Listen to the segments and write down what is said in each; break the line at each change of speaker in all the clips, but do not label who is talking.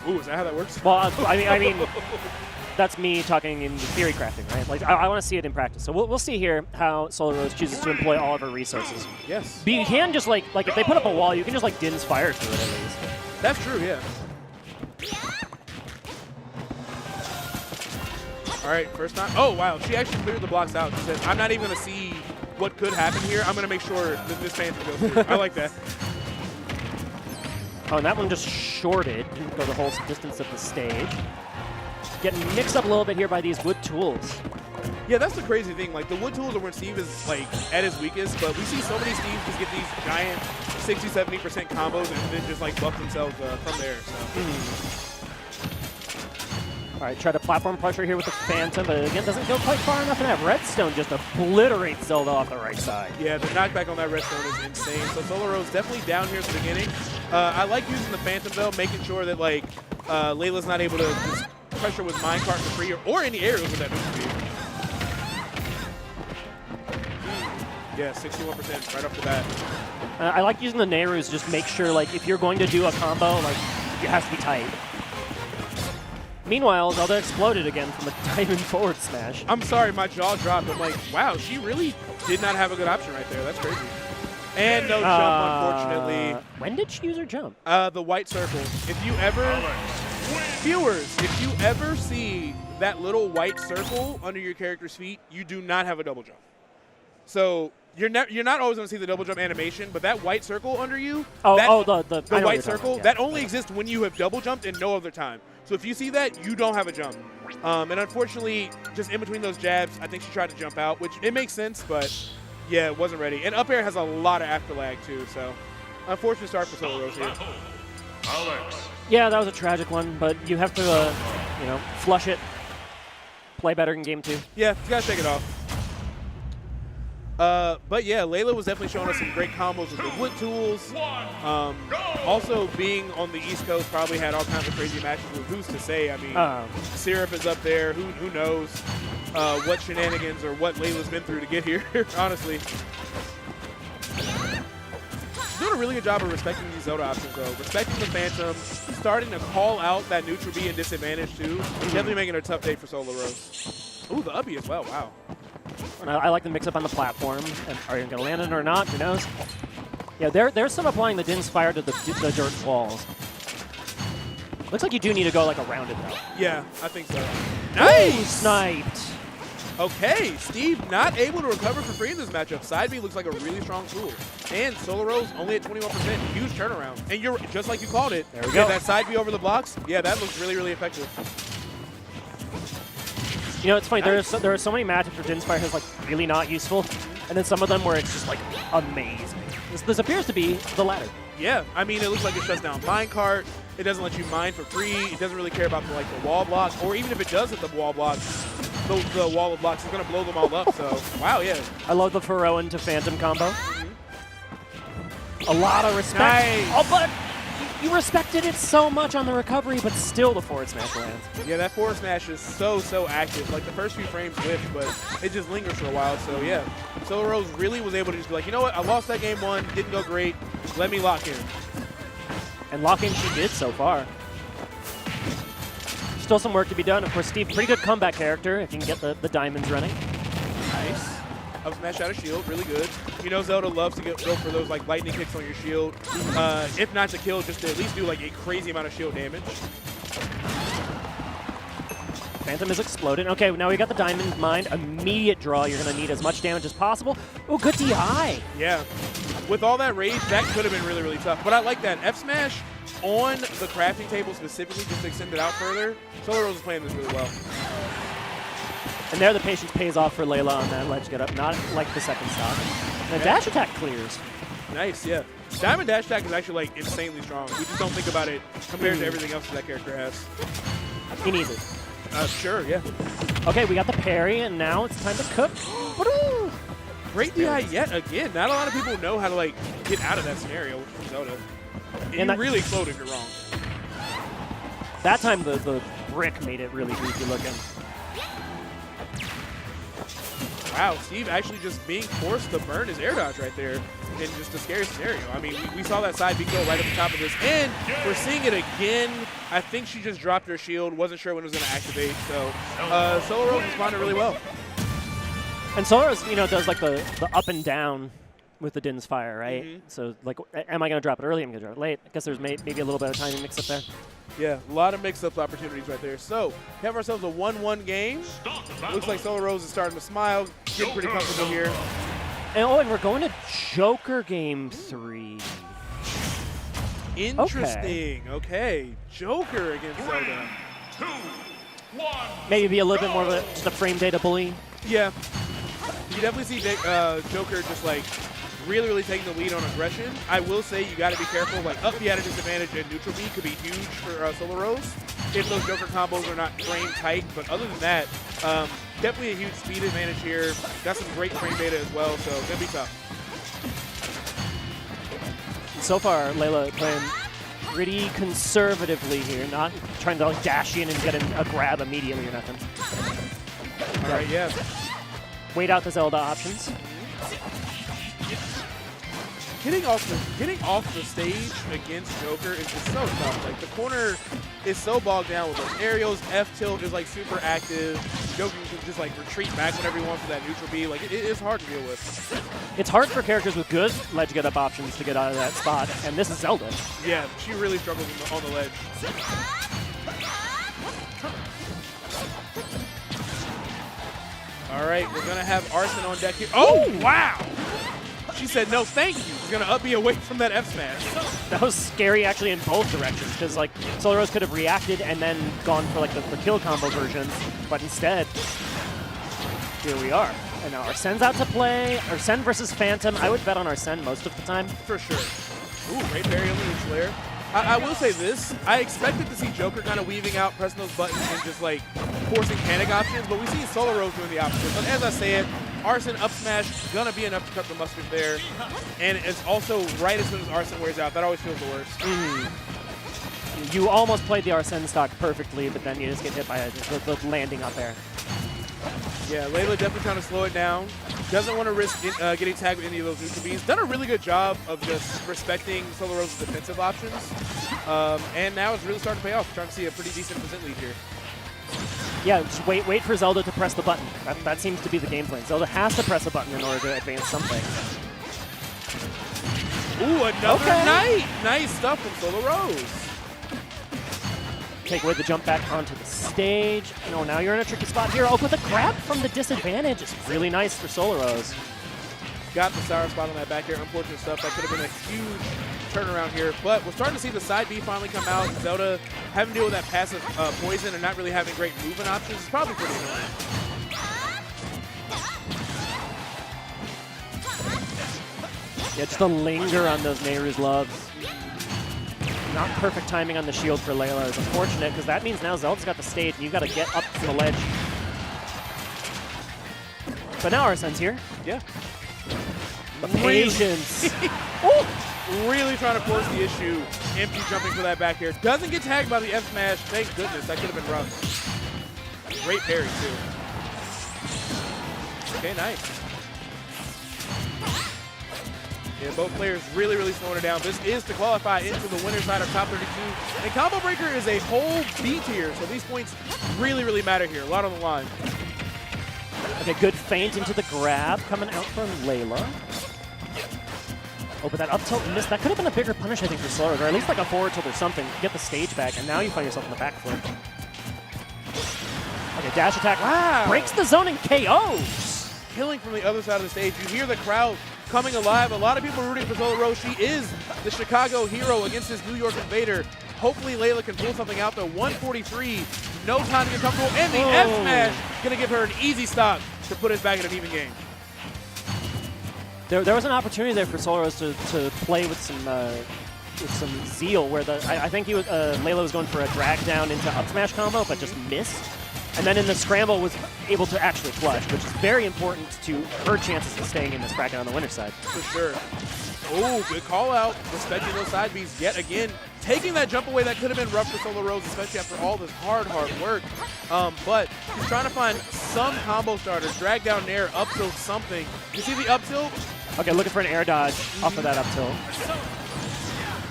Ooh, is that how that works?
Well, I mean, that's me talking in theory crafting, right? Like, I want to see it in practice. So we'll see here how Solarose chooses to employ all of her resources.
Yes.
But you can just, like if they put up a wall, you can just, like, Din's fire through it at least.
That's true, yeah. All right, first time. Oh, wow. She actually cleared the blocks out. She said, I'm not even going to see what could happen here. I'm going to make sure that this Phantom goes through. I like that.
Oh, and that one just shorted. Didn't go the whole distance of the stage. Getting mixed up a little bit here by these wood tools.
Yeah, that's the crazy thing. Like, the wood tools are when Steve is, like, at his weakest, but we see so many Steves just get these giant 60-70% combos and then just, like, buff themselves from there. So.
All right, try to platform pressure here with the Phantom, but again, doesn't go quite far enough, and that Redstone just obliterates Zelda off the right side.
Yeah, the knockback on that Redstone is insane. So Solarose definitely down here at the beginning. I like using the Phantom, though, making sure that, like, Layla's not able to just pressure with minecart for free or any aerials with that neutral speed. Yeah, 61% right off the bat.
I like using the Nehrus, just make sure, like, if you're going to do a combo, like, it has to be tight. Meanwhile, Zelda exploded again from a diamond forward smash.
I'm sorry, my jaw dropped. I'm like, wow, she really did not have a good option right there. That's crazy. And no jump, unfortunately.
When did she use her jump?
The white circle. If you ever, viewers, if you ever see that little white circle under your character's feet, you do not have a double jump. So you're not always going to see the double jump animation, but that white circle under you, the white circle, that only exists when you have double jumped and no other time. So if you see that, you don't have a jump. And unfortunately, just in between those jabs, I think she tried to jump out, which it makes sense, but yeah, it wasn't ready. And up air has a lot of after lag too, so unfortunate start for Solarose here.
Yeah, that was a tragic one, but you have to, you know, flush it, play better in game 2.
Yeah, you gotta take it off. But yeah, Layla was definitely showing us some great combos with the wood tools. Also, being on the East Coast, probably had all kinds of crazy matches with who's to say. I mean, Syrup is up there. Who knows what shenanigans or what Layla's been through to get here, honestly. She's doing a really good job of respecting these Zelda options, though. Respecting the Phantom, starting to call out that neutral B and disadvantage, too. Definitely making it a tough day for Solarose. Ooh, the uppie as well. Wow.
And I like the mix-up on the platform. And are you going to land it or not? Who knows? Yeah, they're still applying the Din's fire to the dirt walls. Looks like you do need to go like around it, though.
Yeah, I think so. Nice!
Ooh, sniped.
Okay, Steve not able to recover for free in this matchup. Side B looks like a really strong tool. And Solarose only at 21%. Huge turnaround. And you're just like you called it.
There we go.
That side B over the blocks, yeah, that looks really, really effective.
You know, it's funny. There are so many matchups where Din's fire is like really not useful, and then some of them where it's just like amazing. This appears to be the latter.
Yeah, I mean, it looks like it shuts down minecart. It doesn't let you mine for free. It doesn't really care about the wall blocks, or even if it does hit the wall blocks, the wall of blocks is going to blow them all up. So, wow, yeah.
I love the Pharaohan to Phantom combo. A lot of respect.
Nice.
Oh, but you respected it so much on the recovery, but still the forward smash lands.
Yeah, that forward smash is so active. Like, the first few frames whiffed, but it just lingers for a while. So, yeah, Solarose really was able to just be like, you know what, I lost that game 1, didn't go great. Let me lock in.
And lock in she did so far. Still some work to be done. Of course, Steve, pretty good comeback character if you can get the diamonds running.
Nice. Up smash out of shield, really good. You know Zelda loves to go for those like lightning kicks on your shield. If not to kill, just to at least do like a crazy amount of shield damage.
Phantom is exploded. Okay, now we got the diamond mine. Immediate draw. You're going to need as much damage as possible. Oh, good DI.
Yeah. With all that rage, that could have been really, really tough. But I like that. F smash on the crafting table specifically, just to extend it out further. Solarose is playing this really well.
And there the patience pays off for Layla on that ledge get up, not like the second stock. And the dash attack clears.
Nice, yeah. Diamond dash attack is actually like insanely strong. We just don't think about it compared to everything else that character has.
He needs it.
Sure, yeah.
Okay, we got the parry, and now it's time to cook.
Great DI yet again. Not a lot of people know how to like get out of that scenario with Zelda. And you really explode if you're wrong.
That time the brick made it really goofy looking.
Wow, Steve actually just being forced to burn his air dodge right there in just a scary scenario. I mean, we saw that side B go right at the top of this, and we're seeing it again. I think she just dropped her shield, wasn't sure when it was going to activate, so Solarose responded really well.
And Solarose, you know, does like the up and down with the Din's Fire, right?
Mm-hmm.
So, like, am I going to drop it early? I'm going to drop it late. I guess there's maybe a little bit of timing mix-up there.
Yeah, a lot of mix-up opportunities right there. So, we have ourselves a 1-1 game. Looks like Solarose is starting to smile, getting pretty comfortable here.
And we're going to Joker Game 3.
Interesting. Okay. Joker against Zelda.
3, 2, 1.
Maybe be a little bit more of just a frame data bully.
Yeah. You definitely see Joker just like really taking the lead on aggression. I will say you got to be careful. Like up B at a disadvantage and neutral B could be huge for Solarose if those Joker combos are not frame tight. But other than that, definitely a huge speed advantage here. Got some great frame data as well, so gonna be tough.
So far, Layla playing pretty conservatively here, not trying to like dash in and get a grab immediately or nothing.
All right, yeah.
Wait out the Zelda options.
Getting off the stage against Joker is just so tough. Like the corner is so bogged down with those aerials. F tilt is like super active. Joker can just like retreat back whenever he wants for that neutral B. Like it is hard to deal with.
It's hard for characters with good ledge get up options to get out of that spot, and this is Zelda.
Yeah, she really struggles on the ledge. All right, we're gonna have Arson on deck here. Oh, wow! She said no thank you. She's gonna up B away from that F smash.
That was scary actually in both directions, because like Solarose could have reacted and then gone for like the kill combo version, but instead, here we are. And now Arsene's out to play. Arsene versus Phantom. I would bet on Arsene most of the time.
For sure. Ooh, great parry on the neutral air. I will say this, I expected to see Joker kind of weaving out, pressing those buttons, and just like forcing panic options, but we see Solarose doing the opposite. But as I said, Arsene up smash, gonna be enough to cut the mustard there. And it's also right as soon as Arsene wears out, that always feels the worst.
You almost played the Arsene stock perfectly, but then you just get hit by the landing up there.
Yeah, Layla definitely trying to slow it down. Doesn't want to risk getting tagged with any of those neutral Bs. Done a really good job of just respecting Solarose's defensive options. And now it's really starting to pay off. Trying to see a pretty decent percent lead here.
Yeah, just wait for Zelda to press the button. That seems to be the game plan. Zelda has to press a button in order to advance something.
Ooh, another nice stuff from Solarose.
Take away the jump back onto the stage. No, now you're in a tricky spot here. Oh, but the grab from the disadvantage is really nice for Solarose.
Got the sour spot on that back air. Unfortunate stuff. That could have been a huge turnaround here. But we're starting to see the side B finally come out. Zelda having to deal with that passive poison and not really having great movement options is probably pretty annoying.
Yeah, just a linger on those Nehru's loves. Not perfect timing on the shield for Layla is unfortunate, because that means now Zelda's got the stage and you've got to get up to the ledge. But now Arsene's here.
Yeah.
The patience.
Really trying to force the issue. Empty jumping for that back air. Doesn't get tagged by the F smash. Thank goodness. That could have been rough. Great parry, too. Okay, nice. Yeah, both players really slowing it down. This is to qualify into the winner's side of top 32. And Combo Breaker is a whole B tier, so these points really matter here. A lot on the line.
Okay, good feint into the grab coming out from Layla. Oh, but that up tilt missed. That could have been a bigger punish, I think, for Solarose, or at least like a forward tilt or something. Get the stage back, and now you find yourself in the back foot. Okay, dash attack.
Wow.
Breaks the zone and KOs.
Killing from the other side of the stage. You hear the crowd coming alive. A lot of people rooting for Solarose. She is the Chicago hero against this New York invader. Hopefully Layla can pull something out. The 143, no time to get comfortable. And the F smash going to give her an easy stop to put us back in an even game.
There was an opportunity there for Solarose to play with some zeal, where I think Layla was going for a drag down into up smash combo, but just missed. And then in the scramble was able to actually clutch, which is very important to her chances of staying in this bracket on the winner's side.
For sure. Oh, good call out. Respecting those side Bs yet again. Taking that jump away that could have been rough for Solarose, especially after all this hard work. But he's trying to find some combo starters. Drag down air, up tilt something. You see the up tilt?
Okay, looking for an air dodge off of that up tilt.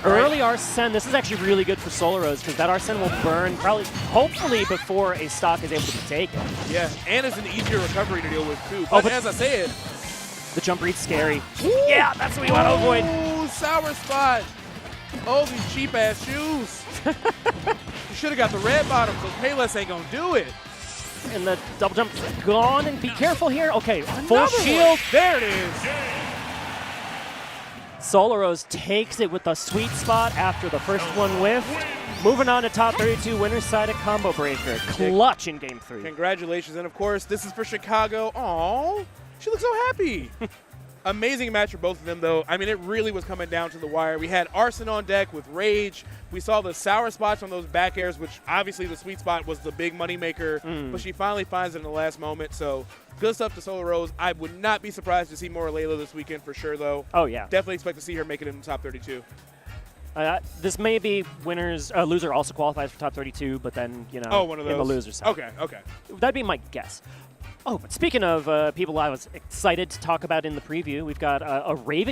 Early Arsene, this is actually really good for Solarose because that Arsene will burn probably, hopefully, before a stock is able to be taken.
Yeah, and it's an easier recovery to deal with too. But, as I said,
the jump read's scary. Yeah, that's what we want to avoid.
Ooh, sour spot. Oh, these cheap ass shoes. You should have got the red bottoms. Those Payless ain't gonna do it.
And the double jump gone, and be careful here. Okay, full
Another
shield.
one. There it is.
Solarose takes it with a sweet spot after the first one whiffed. Moving on to top 32, winner's side of Combo Breaker. Clutch in game 3.
Congratulations. And of course, this is for Chicago. Aww, she looks so happy. Amazing match for both of them, though. I mean, it really was coming down to the wire. We had Arsene on deck with Rage. We saw the sour spots on those back airs, which obviously the sweet spot was the big money maker, but she finally finds it in the last moment. So good stuff to Solarose. I would not be surprised to see more of Layla this weekend for sure, though.
Oh, yeah.
Definitely expect to see her make it in the top 32.
This may be loser also qualifies for top 32, but then, you know,
one of those.
in the loser side.
Okay.
That'd be my guess. Oh, but speaking of people I was excited to talk about in the preview, we've got a Raven